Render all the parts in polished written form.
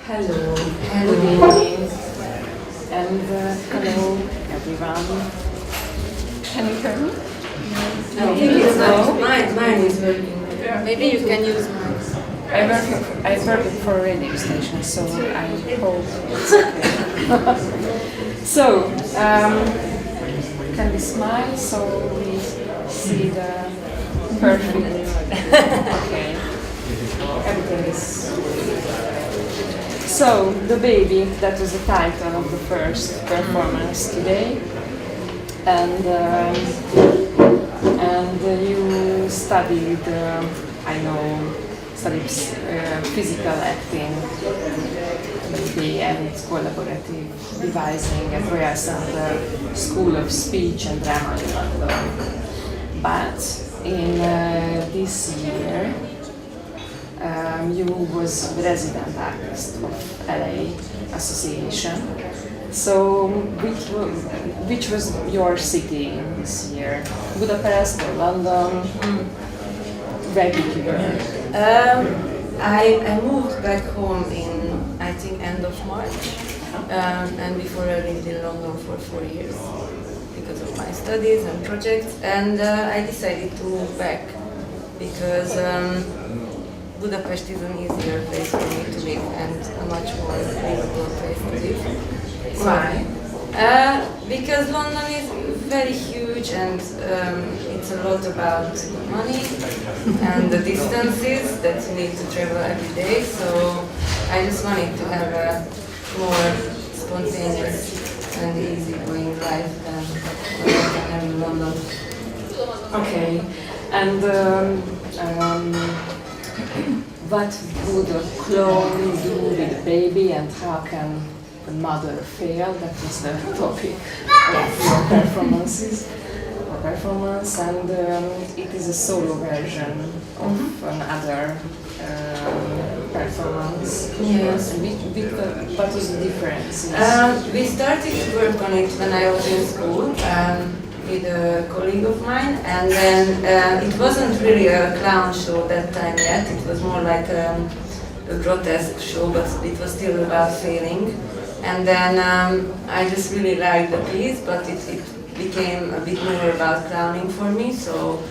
Hello, good evening, and hello everyone. Can you hear me? No, mine is working. Maybe you can use mine. I work for a radio station, so I hope it's okay. So, can we smile so we see the perfect? Okay, everything is. So, The Baby, that was the title of the first performance today, and you studied, physical acting, maybe, and collaborative devising at Royal Center School of Speech and Drama in London. But in this year, you was resident artist of LA Association. So, which was your city in this year? Budapest or London? Where did you go? I moved back home in, I think, end of March. And before I lived in London for 4 years because of my studies and projects. And I decided to move back because Budapest is an easier place for me to live and a much more livable place to live. Why? Because London is very huge and it's a lot about money and the distances that you need to travel every day. So I just wanted to have a more spontaneous and easygoing life than what I have in London. Okay, and what would a clone do with a baby, and how can the mother fail? That is the topic of your performance, and it is a solo version of another performance. Yes. What was the difference? We started to work on it when I was in school with a colleague of mine, and then it wasn't really a clown show that time yet. It was more like a grotesque show, but it was still about failing. And then I just really liked the piece, but it became a bit more about clowning for me, so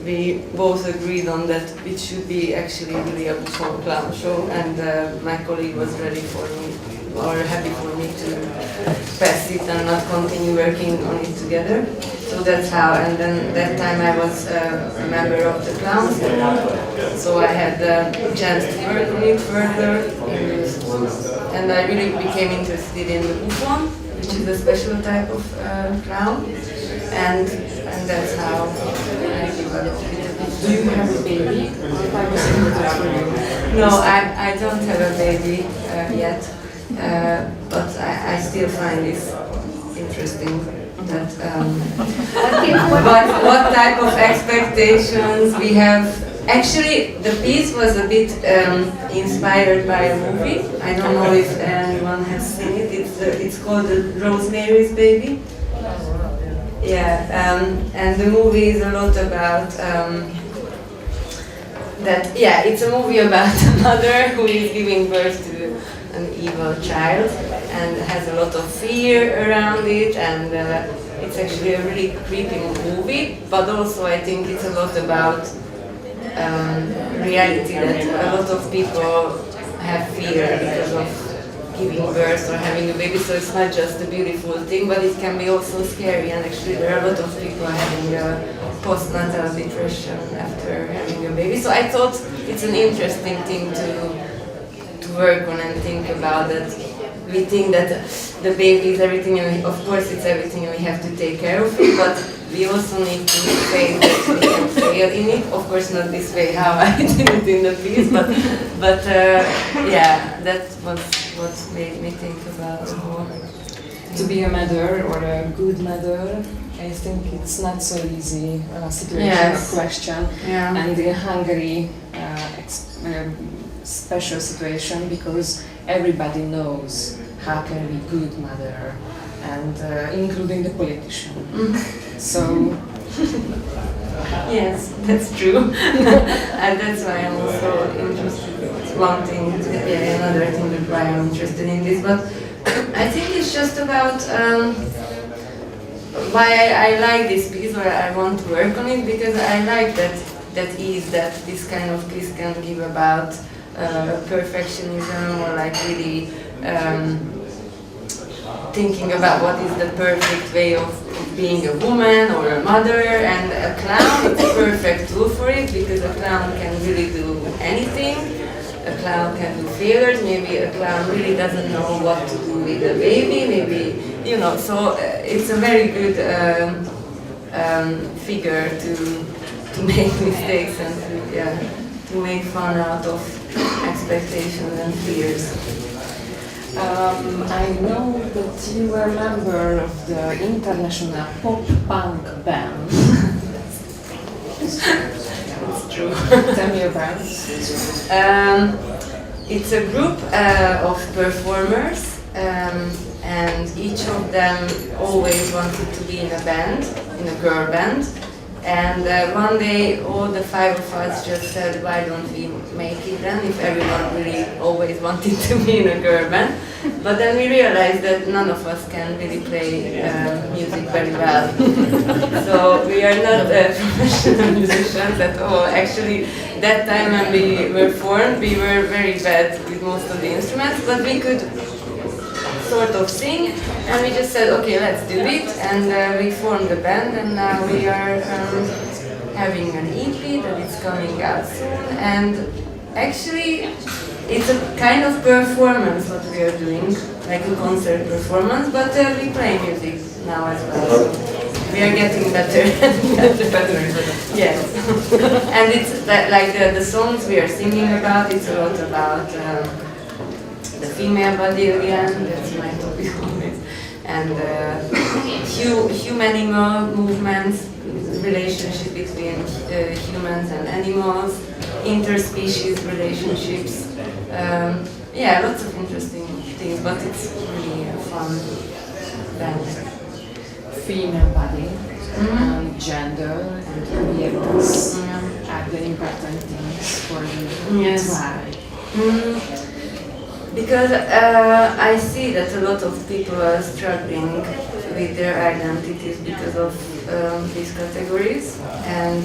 we both agreed on that it should be actually really a full clown show, and my colleague was ready for me, or happy for me to pass it and not continue working on it together. So that's how, and then that time I was a member of the Clowns, so I had the chance to work on it further in the school, and I really became interested in the bouffon, which is a special type of clown, and that's how I developed it. Do you have a baby? No, I don't have a baby yet, but I still find this interesting. That, what type of expectations we have. Actually, the piece was a bit inspired by a movie. I don't know if anyone has seen it. It's called Rosemary's Baby. Yeah, and the movie is a lot about that. Yeah, it's a movie about a mother who is giving birth to an evil child and has a lot of fear around it, and it's actually a really creepy movie, but also I think it's a lot about reality, that a lot of people have fear because of giving birth or having a baby, so it's not just a beautiful thing, but it can be also scary, and actually there are a lot of people having a postnatal depression after having a baby, so I thought it's an interesting thing to work on and think about, that we think that the baby is everything, and of course it's everything and we have to take care of it, but we also need to face that we can fail in it. Of course not this way how I did it in the piece, but yeah, that was what made me think about more. To be a mother or a good mother, I think it's not so easy situation or question. Yeah. And in Hungary, special situation, because everybody knows how can be good mother, and including the politician. So yes, that's true. And that's why I'm also interested one thing, another thing why I'm interested in this, but I think it's just about why I like this piece, or I want to work on it, because I like that ease that this kind of piece can give about perfectionism, or like really thinking about what is the perfect way of being a woman or a mother, and a clown is a perfect tool for it, because a clown can really do anything. A clown can do failures, maybe a clown really doesn't know what to do with a baby, maybe, you know, so it's a very good figure to make mistakes and to make fun out of expectations and fears. I know that you were a member of the international pop-punk band. It's true. Tell me about it. It's a group of performers, and each of them always wanted to be in a band, in a girl band. And one day, all the 5 of us just said, why don't we make it then, if everyone really always wanted to be in a girl band. But then we realized that none of us can really play music very well. So we are not professional musicians at all. Actually, that time when we were formed, we were very bad with most of the instruments, but we could sort of sing, and we just said, okay, let's do it, and we formed a band, and now we are having an EP that is coming out soon, and actually it's a kind of performance what we are doing, like a concert performance, but we play music now as well, so we are getting better and better. Yes. And it's like the songs we are singing about, it's a lot about the female body again, that's my topic always, and human-animal movements, relationship between humans and animals, interspecies relationships, lots of interesting things, but it's really a fun band. Female body and gender and queerness are the important things for you. Yes. Why? Because I see that a lot of people are struggling with their identities because of these categories, and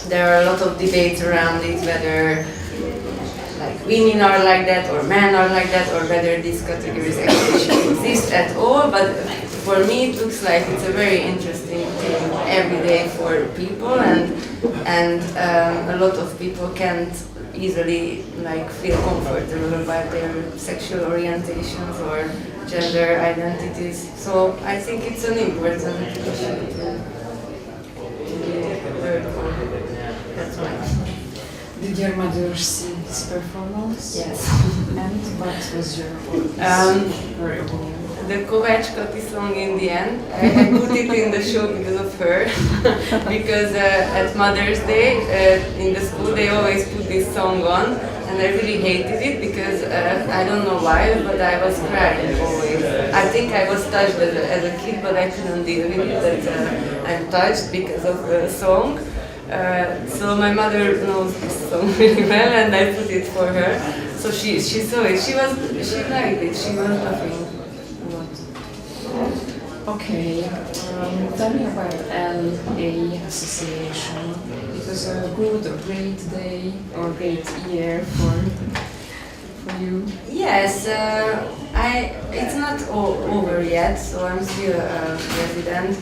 there are a lot of debates around it, whether like women are like that or men are like that, or whether these categories actually should exist at all. But for me it looks like it's a very interesting thing every day for people, and a lot of people can't easily like feel comfortable about their sexual orientations or gender identities. So I think it's an important issue to work on. That's why. Did your mother see this performance? Yes. And what was your opinion? The Kovács Kati song in the end, I put it in the show because of her. Because at Mother's Day in the school they always put this song on, and I really hated it because I don't know why, but I was crying always. I think I was touched as a kid, but I couldn't deal with it that I'm touched because of the song. So my mother knows this song really well, and I put it for her. So she saw it. She liked it. She was laughing. Okay, tell me about LA Association. It was a good or great day or great year for you. Yes, it's not over yet, so I'm still a resident.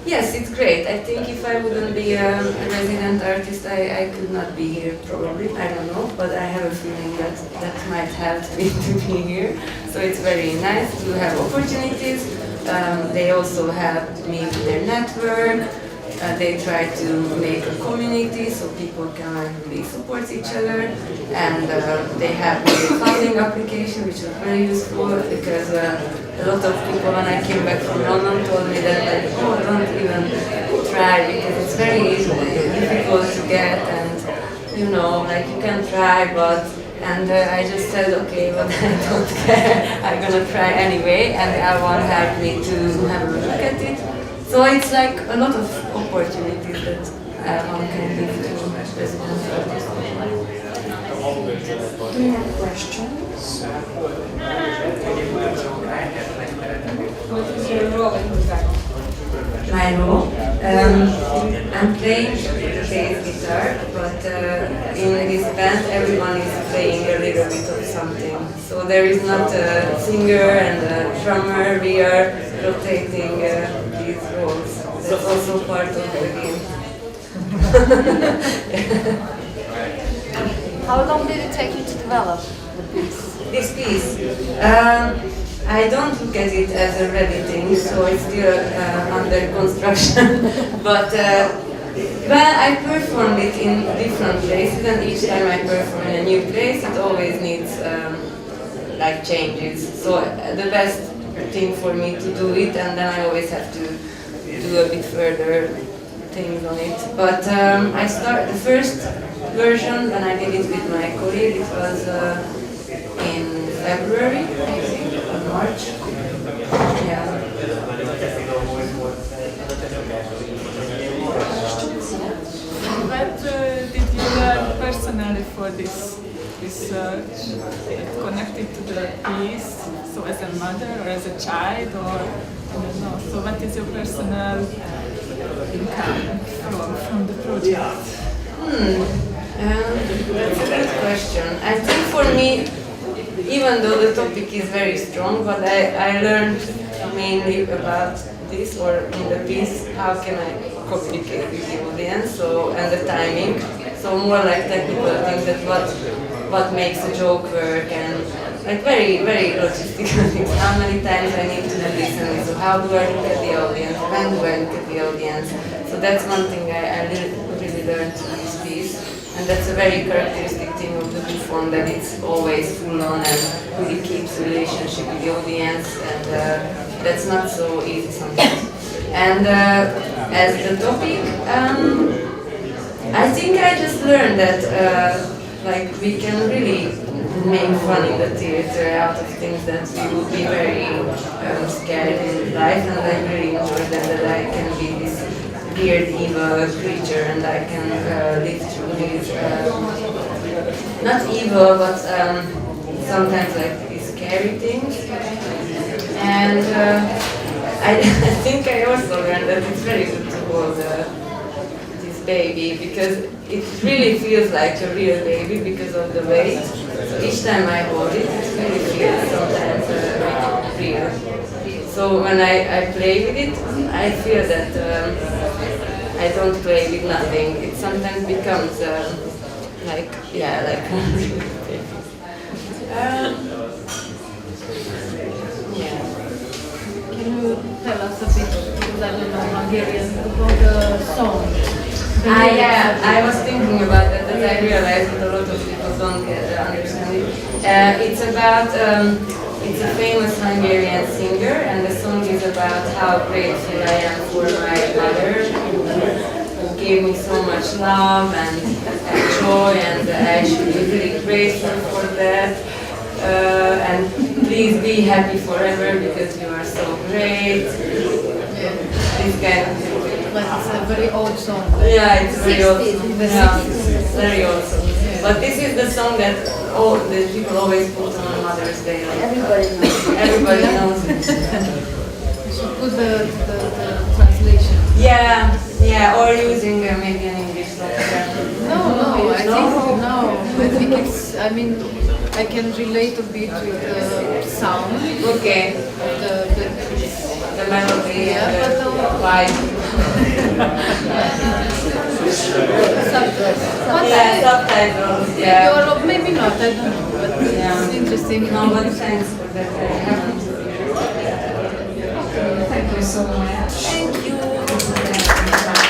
Yes, it's great. I think if I wouldn't be a resident artist, I could not be here probably. I don't know, but I have a feeling that might help me to be here. So it's very nice to have opportunities. They also helped me with their network. They try to make a community so people can really support each other, and they have a funding application which was very useful because a lot of people when I came back from London told me that like, oh, don't even try because it's very difficult to get, and you know, like you can try, but and I just said, okay, but I don't care, I'm gonna try anyway, and L1 helped me to have a look at it. So it's like a lot of opportunities that L1 can give to resident artists. Do you have questions? What is your role in the band? My role? I'm playing the bass guitar, but in this band everyone is playing a little bit of something. So there is not a singer and a drummer, we are rotating these roles. That's also part of the game. How long did it take you to develop the piece? This piece, I don't look at it as a ready thing, so it's still under construction. But well, I performed it in different places, and each time I perform in a new place, it always needs like changes. So the best thing for me to do it, and then I always have to do a bit further things on it. But I started the first version when I did it with my colleague. It was in February, I think, or March. Yeah. What did you learn personally for this research? Connected to the piece, so as a mother or as a child, or I don't know. So what is your personal income from the project? That's a good question. I think for me, even though the topic is very strong, but I learned mainly about this, or in the piece, how can I communicate with the audience, so, and the timing. So more like technical things, that what makes a joke work, and like very logistical things. How many times I need to do this and this, so how do I look at the audience, when do I look at the audience. So that's one thing I really learned in this piece. And that's a very characteristic thing of the Buffon, that it's always full on and really keeps a relationship with the audience, and that's not so easy sometimes. And as the topic, I think I just learned that like we can really make fun in the theater out of things that we would be very scared in life, and I really enjoy that I can be this weird evil creature, and I can live through these not evil, but sometimes like these scary things. And I think I also learned that it's very good to hold this baby, because it really feels like a real baby because of the weight. So each time I hold it, it really feels sometimes real. So when I play with it, I feel that I don't play with nothing. It sometimes becomes like, yeah, like yeah. Can you tell us a bit, because I don't know Hungarian, about the song? Yeah, I was thinking about that, and I realized that a lot of people don't understand it. It's about, it's a famous Hungarian singer, and the song is about how grateful I am for my mother, who gave me so much love and joy, and I should be really grateful for that. And please be happy forever because you are so great. This kind of thing. Like it's a very old song. Yeah, it's very old. Yeah, 60s. very old song. But this is the song that all the people always put on Mother's Day. Like, Everybody knows. everybody knows it. You should put the translation. Yeah, or using maybe an English song. No, I think it's, I mean, I can relate a bit with the sound. Okay. The melody, Yeah, and the but vibe. Subtitles, yeah. Or maybe not, I don't know, but it's interesting. No, but thanks for that. I haven't. Thank you so much. Thank you.